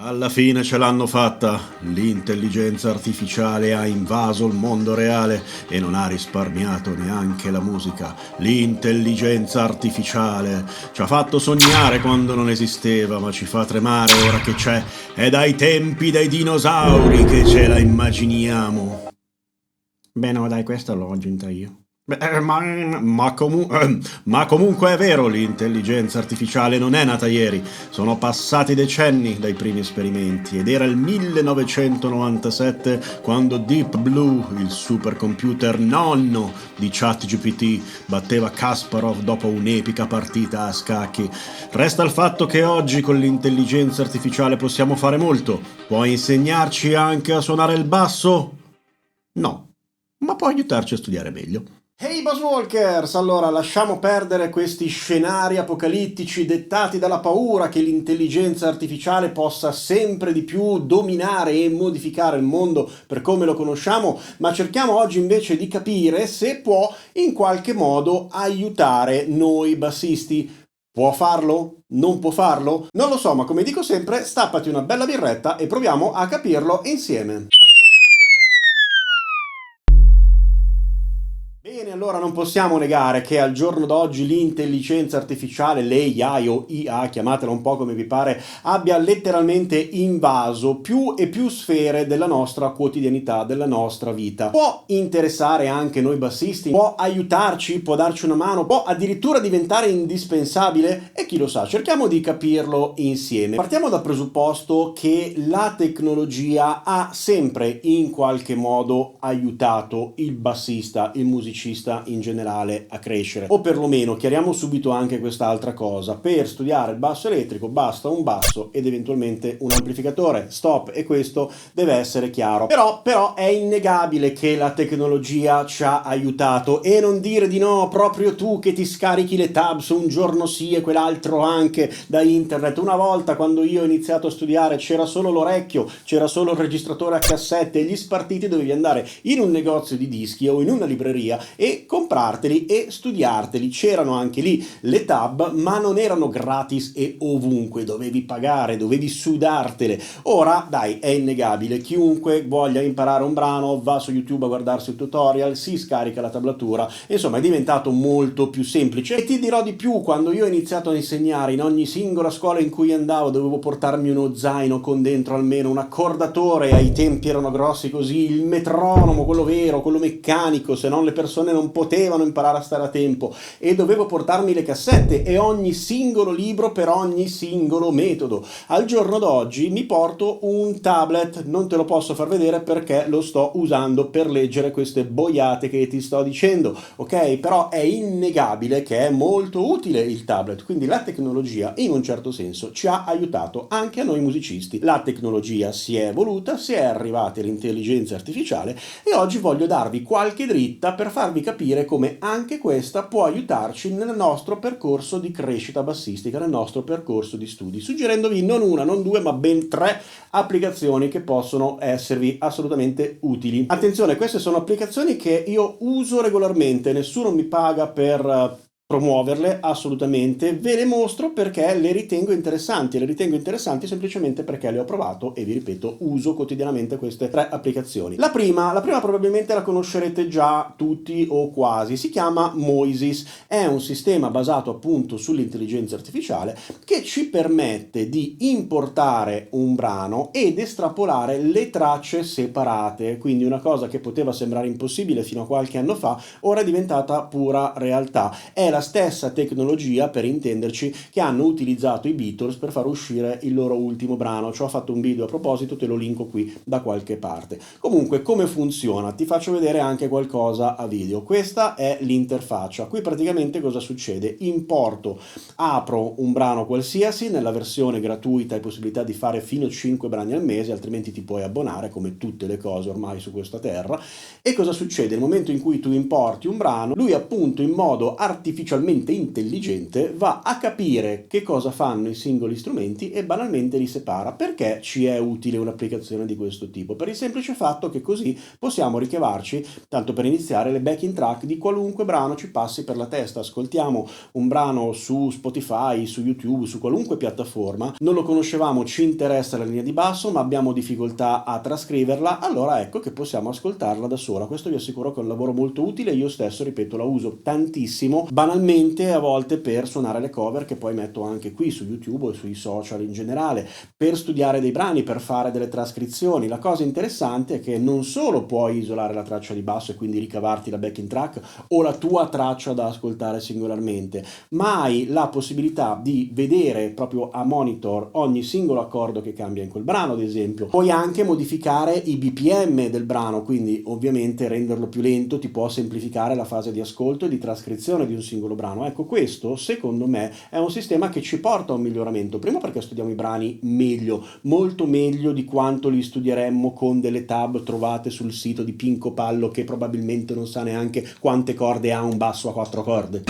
Alla fine ce l'hanno fatta. L'intelligenza artificiale ha invaso il mondo reale e non ha risparmiato neanche la musica. L'intelligenza artificiale ci ha fatto sognare quando non esisteva, ma ci fa tremare ora che c'è. È dai tempi dei dinosauri che ce la immaginiamo. Beh, no, dai, questa l'ho aggiunta io. Beh, ma comunque è vero, l'intelligenza artificiale non è nata ieri, sono passati decenni dai primi esperimenti ed era il 1997 quando Deep Blue, il supercomputer nonno di ChatGPT, batteva Kasparov dopo un'epica partita a scacchi. Resta il fatto che oggi con l'intelligenza artificiale possiamo fare molto. Può insegnarci anche a suonare il basso? No, ma può aiutarci a studiare meglio. Hey Buzzwalkers! Allora, lasciamo perdere questi scenari apocalittici dettati dalla paura che l'intelligenza artificiale possa sempre di più dominare e modificare il mondo per come lo conosciamo, ma cerchiamo oggi invece di capire se può in qualche modo aiutare noi bassisti. Può farlo? Non può farlo? Non lo so, ma come dico sempre, stappati una bella birretta e proviamo a capirlo insieme. Bene, allora non possiamo negare che al giorno d'oggi l'intelligenza artificiale, l'AI o IA, chiamatela un po' come vi pare, abbia letteralmente invaso più e più sfere della nostra quotidianità, della nostra vita. Può interessare anche noi bassisti, può aiutarci, può darci una mano, può addirittura diventare indispensabile e chi lo sa, cerchiamo di capirlo insieme. Partiamo dal presupposto che la tecnologia ha sempre in qualche modo aiutato il bassista, il musicista in generale a crescere, o perlomeno chiariamo subito anche quest'altra cosa: per studiare il basso elettrico basta un basso ed eventualmente un amplificatore, stop, e questo deve essere chiaro. Però è innegabile che la tecnologia ci ha aiutato, e non dire di no, proprio tu che ti scarichi le tabs un giorno sì e quell'altro anche da internet. Una volta, quando io ho iniziato a studiare, c'era solo l'orecchio, c'era solo il registratore a cassette e gli spartiti dovevi andare in un negozio di dischi o in una libreria e comprarteli e studiarteli. C'erano anche lì le tab, ma non erano gratis e ovunque, dovevi pagare, dovevi sudartele. Ora dai, è innegabile, chiunque voglia imparare un brano va su YouTube a guardarsi il tutorial, si scarica la tablatura, insomma è diventato molto più semplice. E ti dirò di più: quando io ho iniziato a insegnare, in ogni singola scuola in cui andavo dovevo portarmi uno zaino con dentro almeno un accordatore, ai tempi erano grossi così, il metronomo, quello vero, quello meccanico, se non le persone non potevano imparare a stare a tempo, e dovevo portarmi le cassette e ogni singolo libro per ogni singolo metodo. Al giorno d'oggi mi porto un tablet, non te lo posso far vedere perché lo sto usando per leggere queste boiate che ti sto dicendo, ok? Però è innegabile che è molto utile il tablet, quindi la tecnologia in un certo senso ci ha aiutato anche a noi musicisti. La tecnologia si è evoluta, si è arrivati all'intelligenza artificiale e oggi voglio darvi qualche dritta per farvi capire come anche questa può aiutarci nel nostro percorso di crescita bassistica, nel nostro percorso di studi, suggerendovi non una, non due, ma ben 3 applicazioni che possono esservi assolutamente utili. Attenzione, queste sono applicazioni che io uso regolarmente, nessuno mi paga per promuoverle, assolutamente, ve le mostro perché le ritengo interessanti semplicemente perché le ho provato e vi ripeto, uso quotidianamente queste 3 applicazioni. La prima probabilmente la conoscerete già tutti o quasi, si chiama Moisis, è un sistema basato appunto sull'intelligenza artificiale che ci permette di importare un brano ed estrapolare le tracce separate, quindi una cosa che poteva sembrare impossibile fino a qualche anno fa, ora è diventata pura realtà. È la stessa tecnologia, per intenderci, che hanno utilizzato i Beatles per far uscire il loro ultimo brano. Ci ho fatto un video a proposito, te lo linko qui da qualche parte. Comunque, come funziona? Ti faccio vedere anche qualcosa a video. Questa è l'interfaccia. Qui praticamente cosa succede? Importo, apro un brano qualsiasi, nella versione gratuita hai possibilità di fare fino a 5 brani al mese, altrimenti ti puoi abbonare, come tutte le cose ormai su questa terra. E cosa succede? Nel momento in cui tu importi un brano, lui appunto in modo artificiale artificialmente intelligente va a capire che cosa fanno i singoli strumenti e banalmente li separa. Perché ci è utile un'applicazione di questo tipo? Per il semplice fatto che così possiamo ricavarci, tanto per iniziare, le backing track di qualunque brano ci passi per la testa. Ascoltiamo un brano su Spotify, su YouTube, su qualunque piattaforma, non lo conoscevamo, ci interessa la linea di basso, ma abbiamo difficoltà a trascriverla, allora ecco che possiamo ascoltarla da sola. Questo vi assicuro che è un lavoro molto utile, io stesso, ripeto, la uso tantissimo, banalmente a volte per suonare le cover che poi metto anche qui su YouTube o sui social in generale, per studiare dei brani, per fare delle trascrizioni. La cosa interessante è che non solo puoi isolare la traccia di basso e quindi ricavarti la backing track o la tua traccia da ascoltare singolarmente, ma hai la possibilità di vedere proprio a monitor ogni singolo accordo che cambia in quel brano, ad esempio. Puoi anche modificare i BPM del brano, quindi ovviamente renderlo più lento ti può semplificare la fase di ascolto e di trascrizione di un singolo brano. Ecco, questo secondo me è un sistema che ci porta a un miglioramento. Primo perché studiamo i brani meglio, molto meglio di quanto li studieremmo con delle tab trovate sul sito di Pinco Pallo che probabilmente non sa neanche quante corde ha un basso a 4 corde.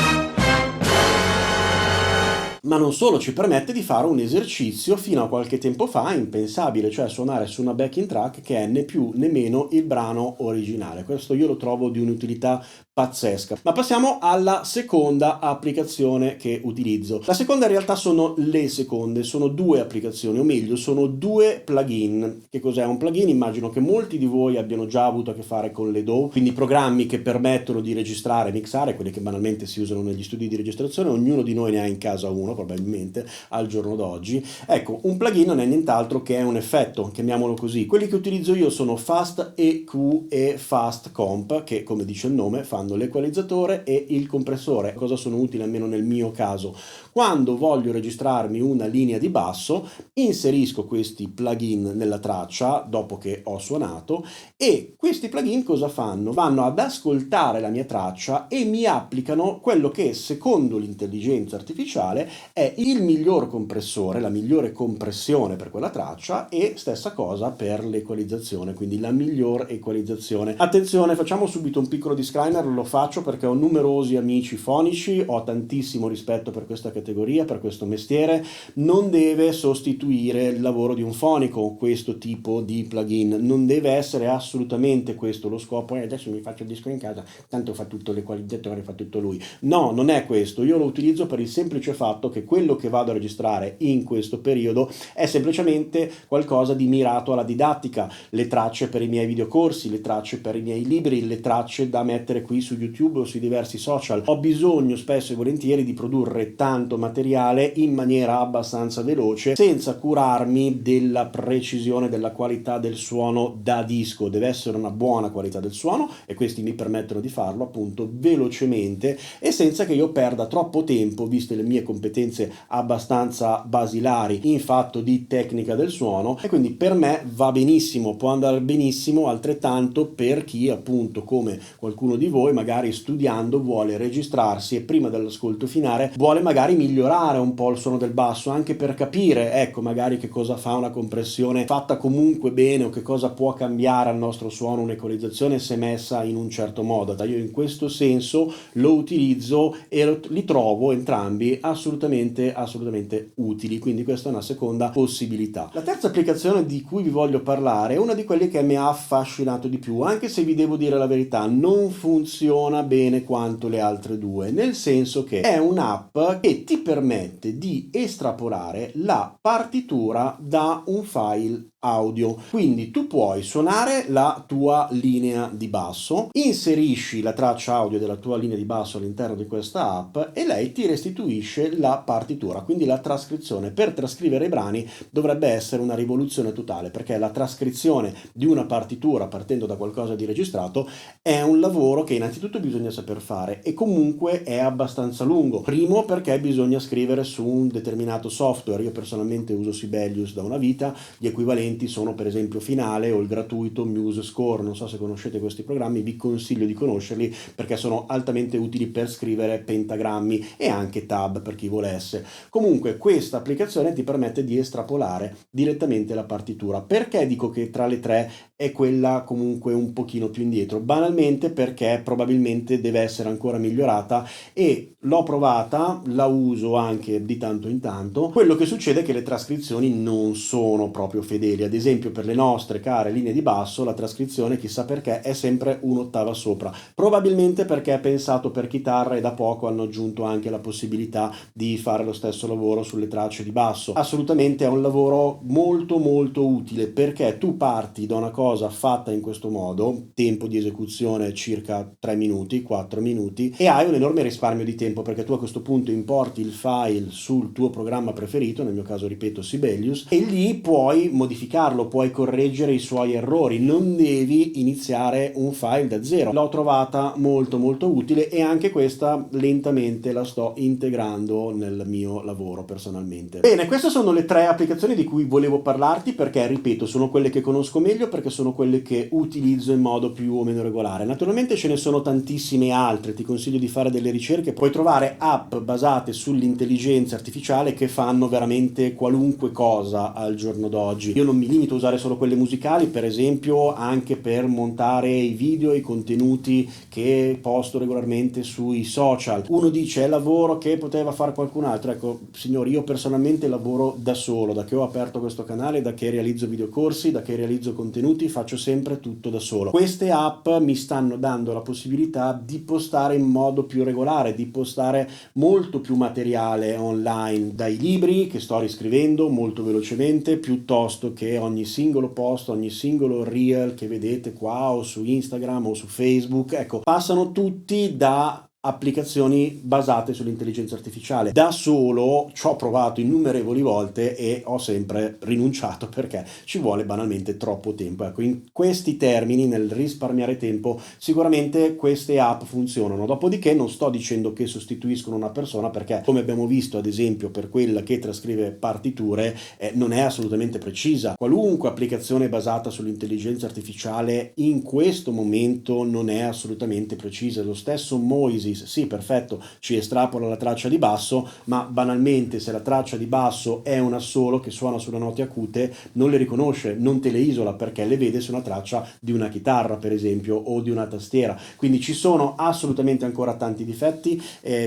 Ma non solo, ci permette di fare un esercizio fino a qualche tempo fa impensabile, cioè suonare su una backing track che è né più né meno il brano originale. Questo io lo trovo di un'utilità pazzesca. Ma passiamo alla seconda applicazione che utilizzo. La seconda in realtà sono le seconde, sono due applicazioni, o meglio, sono due plugin. Che cos'è un plugin? Immagino che molti di voi abbiano già avuto a che fare con le DAW, quindi programmi che permettono di registrare e mixare, quelli che banalmente si usano negli studi di registrazione, ognuno di noi ne ha in casa uno, probabilmente, al giorno d'oggi. Ecco, un plugin non è nient'altro che un effetto, chiamiamolo così. Quelli che utilizzo io sono Fast EQ e Fast Comp, che come dice il nome fanno l'equalizzatore e il compressore. Cosa sono utili, almeno nel mio caso? Quando voglio registrarmi una linea di basso, inserisco questi plugin nella traccia dopo che ho suonato e questi plugin cosa fanno? Vanno ad ascoltare la mia traccia e mi applicano quello che secondo l'intelligenza artificiale è il miglior compressore, la migliore compressione per quella traccia e stessa cosa per l'equalizzazione, quindi la miglior equalizzazione. Attenzione, facciamo subito un piccolo disclaimer, lo faccio perché ho numerosi amici fonici, ho tantissimo rispetto per questa categoria, per questo mestiere, non deve sostituire il lavoro di un fonico questo tipo di plugin, non deve essere assolutamente questo lo scopo, adesso mi faccio il disco in casa, tanto fa tutto l'equalizzatore, fa tutto lui. No, non è questo, io lo utilizzo per il semplice fatto che quello che vado a registrare in questo periodo è semplicemente qualcosa di mirato alla didattica, le tracce per i miei videocorsi, le tracce per i miei libri, le tracce da mettere qui su YouTube o sui diversi social. Ho bisogno spesso e volentieri di produrre tanto materiale in maniera abbastanza veloce senza curarmi della precisione, della qualità del suono da disco. Deve essere una buona qualità del suono e questi mi permettono di farlo appunto velocemente e senza che io perda troppo tempo, viste le mie competenze abbastanza basilari in fatto di tecnica del suono, e quindi per me va benissimo, può andare benissimo altrettanto per chi appunto come qualcuno di voi magari studiando vuole registrarsi e prima dell'ascolto finale vuole magari migliorare un po' il suono del basso anche per capire ecco magari che cosa fa una compressione fatta comunque bene o che cosa può cambiare al nostro suono un'equalizzazione se messa in un certo modo. Io in questo senso lo utilizzo e li trovo entrambi assolutamente utili, quindi questa è una seconda possibilità. La terza applicazione di cui vi voglio parlare è una di quelle che mi ha affascinato di più, anche se vi devo dire la verità, non funziona bene quanto le altre due, nel senso che è un'app che ti permette di estrapolare la partitura da un file audio. Quindi tu puoi suonare la tua linea di basso, inserisci la traccia audio della tua linea di basso all'interno di questa app e lei ti restituisce la partitura, quindi la trascrizione. Per trascrivere i brani dovrebbe essere una rivoluzione totale, perché la trascrizione di una partitura partendo da qualcosa di registrato è un lavoro che innanzitutto bisogna saper fare e comunque è abbastanza lungo. Primo perché bisogna scrivere su un determinato software, io personalmente uso Sibelius da una vita, gli equivalenti sono per esempio Finale o il gratuito MuseScore. Non so se conoscete questi programmi, vi consiglio di conoscerli perché sono altamente utili per scrivere pentagrammi e anche tab per chi volesse. Comunque questa applicazione ti permette di estrapolare direttamente la partitura. Perché dico che tra le tre è quella comunque un pochino più indietro, banalmente perché probabilmente deve essere ancora migliorata e l'ho provata, la uso anche di tanto in tanto. Quello che succede è che le trascrizioni non sono proprio fedeli, ad esempio per le nostre care linee di basso la trascrizione chissà perché è sempre un'ottava sopra, probabilmente perché è pensato per chitarra e da poco hanno aggiunto anche la possibilità di fare lo stesso lavoro sulle tracce di basso. Assolutamente è un lavoro molto molto utile perché tu parti da una cosa fatta in questo modo, tempo di esecuzione circa 3 minuti, 4 minuti e hai un enorme risparmio di tempo perché tu a questo punto importi il file sul tuo programma preferito, nel mio caso ripeto Sibelius, e lì puoi modificarlo, puoi correggere i suoi errori, non devi iniziare un file da zero. L'ho trovata molto molto utile e anche questa lentamente la sto integrando nel mio lavoro personalmente. Bene, queste sono le 3 applicazioni di cui volevo parlarti perché, ripeto, sono quelle che conosco meglio perché sono quelle che utilizzo in modo più o meno regolare. Naturalmente ce ne sono tantissime altre, ti consiglio di fare delle ricerche, puoi trovare app basate sull'intelligenza artificiale che fanno veramente qualunque cosa al giorno d'oggi. Io non mi limito a usare solo quelle musicali, per esempio anche per montare i video, i contenuti che posto regolarmente sui social. Uno dice è lavoro che poteva fare qualcun altro, ecco signori, io personalmente lavoro da solo, da che ho aperto questo canale, da che realizzo videocorsi, da che realizzo contenuti, faccio sempre tutto da solo. Queste app mi stanno dando la possibilità di postare in modo più regolare, di postare molto più materiale online, dai libri che sto riscrivendo molto velocemente, piuttosto che ogni singolo post, ogni singolo reel che vedete qua o su Instagram o su Facebook, ecco, passano tutti da applicazioni basate sull'intelligenza artificiale. Da solo ci ho provato innumerevoli volte e ho sempre rinunciato perché ci vuole banalmente troppo tempo. Ecco, in questi termini, nel risparmiare tempo, sicuramente queste app funzionano. Dopodiché non sto dicendo che sostituiscono una persona perché, come abbiamo visto ad esempio per quella che trascrive partiture, non è assolutamente precisa. Qualunque applicazione basata sull'intelligenza artificiale in questo momento non è assolutamente precisa. Lo stesso Moises, sì, perfetto, ci estrapola la traccia di basso, ma banalmente se la traccia di basso è un assolo che suona sulle note acute, non le riconosce, non te le isola perché le vede su una traccia di una chitarra, per esempio, o di una tastiera. Quindi ci sono assolutamente ancora tanti difetti,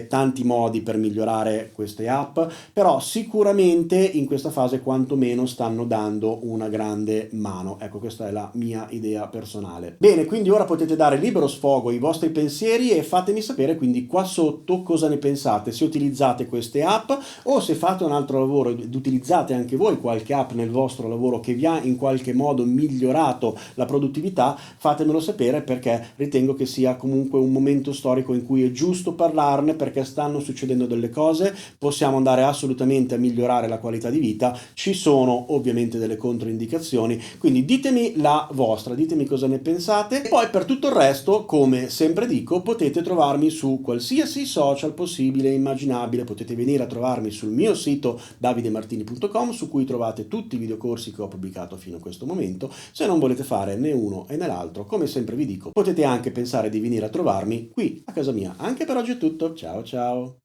tanti modi per migliorare queste app, però sicuramente in questa fase quantomeno stanno dando una grande mano. Ecco, questa è la mia idea personale. Bene, quindi ora potete dare libero sfogo ai vostri pensieri e fatemi sapere quindi qua sotto cosa ne pensate, se utilizzate queste app o se fate un altro lavoro ed utilizzate anche voi qualche app nel vostro lavoro che vi ha in qualche modo migliorato la produttività, fatemelo sapere perché ritengo che sia comunque un momento storico in cui è giusto parlarne perché stanno succedendo delle cose, possiamo andare assolutamente a migliorare la qualità di vita, ci sono ovviamente delle controindicazioni, quindi ditemi la vostra, ditemi cosa ne pensate e poi per tutto il resto, come sempre dico, potete trovarmi su qualsiasi social possibile e immaginabile, potete venire a trovarmi sul mio sito davidemartini.com su cui trovate tutti i videocorsi che ho pubblicato fino a questo momento. Se non volete fare né uno e né l'altro, come sempre vi dico, potete anche pensare di venire a trovarmi qui a casa mia. Anche per oggi è tutto, ciao ciao!